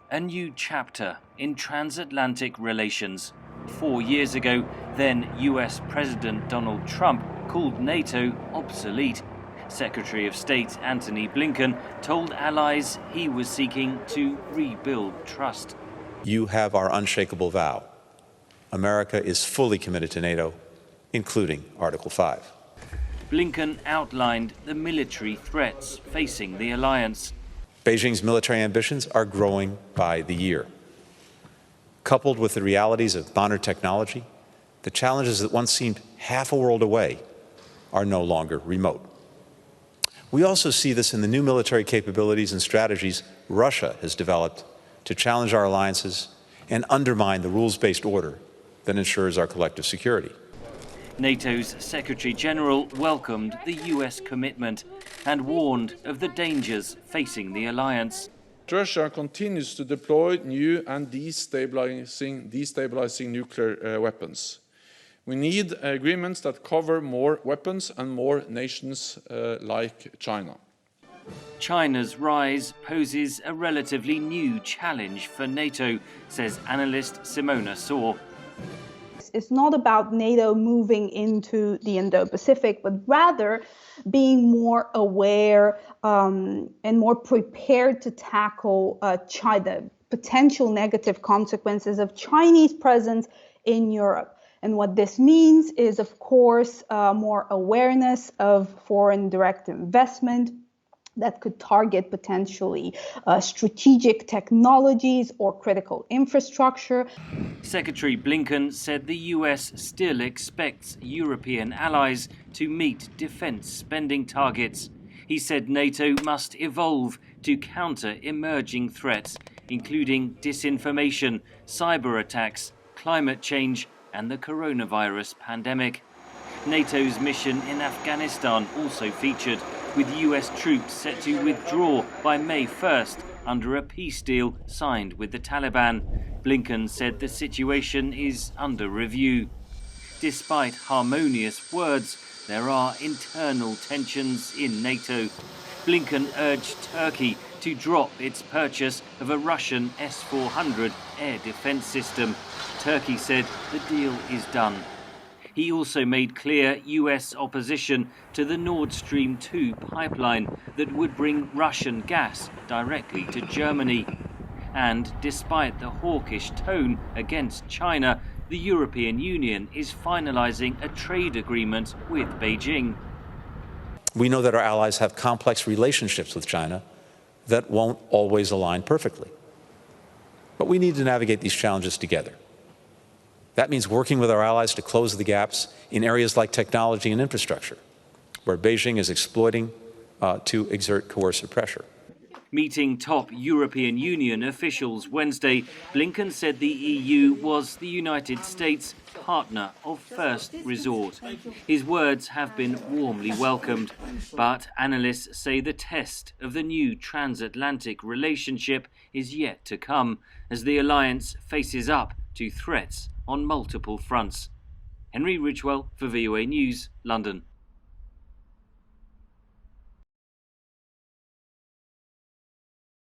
A new chapter in transatlantic relations. 4 years ago, then US President Donald Trump called NATO obsolete. Secretary of State Antony Blinken told allies he was seeking to rebuild trust. You have our unshakable vow. America is fully committed to NATO, including Article 5. Blinken outlined the military threats facing the alliance. Beijing's military ambitions are growing by the year. Coupled with the realities of modern technology, the challenges that once seemed half a world away are no longer remote. We also see this in the new military capabilities and strategies Russia has developed to challenge our alliances and undermine the rules-based order that ensures our collective security. NATO's Secretary General welcomed the US commitment and warned of the dangers facing the alliance. Russia continues to deploy new and destabilizing nuclear weapons. We need agreements that cover more weapons and more nations like China. China's rise poses a relatively new challenge for NATO, says analyst Simona Saw. It's not about NATO moving into the Indo-Pacific, but rather being more aware and more prepared to tackle China, potential negative consequences of Chinese presence in Europe. And what this means is, of course, more awareness of foreign direct investment that could target potentially strategic technologies or critical infrastructure. Secretary Blinken said the US still expects European allies to meet defense spending targets. He said NATO must evolve to counter emerging threats, including disinformation, cyber attacks, climate change, and the coronavirus pandemic. NATO's mission in Afghanistan also featured, with US troops set to withdraw by May 1st under a peace deal signed with the Taliban. Blinken said the situation is under review. Despite harmonious words, there are internal tensions in NATO. Blinken urged Turkey to drop its purchase of a Russian S-400 air defense system. Turkey said the deal is done. He also made clear US opposition to the Nord Stream 2 pipeline that would bring Russian gas directly to Germany. And despite the hawkish tone against China, the European Union is finalizing a trade agreement with Beijing. We know that our allies have complex relationships with China that won't always align perfectly. But we need to navigate these challenges together. That means working with our allies to close the gaps in areas like technology and infrastructure, where Beijing is exploiting to exert coercive pressure. Meeting top European Union officials Wednesday, Blinken said the EU was the United States' partner of first resort. His words have been warmly welcomed, but analysts say the test of the new transatlantic relationship is yet to come as the alliance faces up to threats on multiple fronts. Henry Ridgwell for VOA News, London.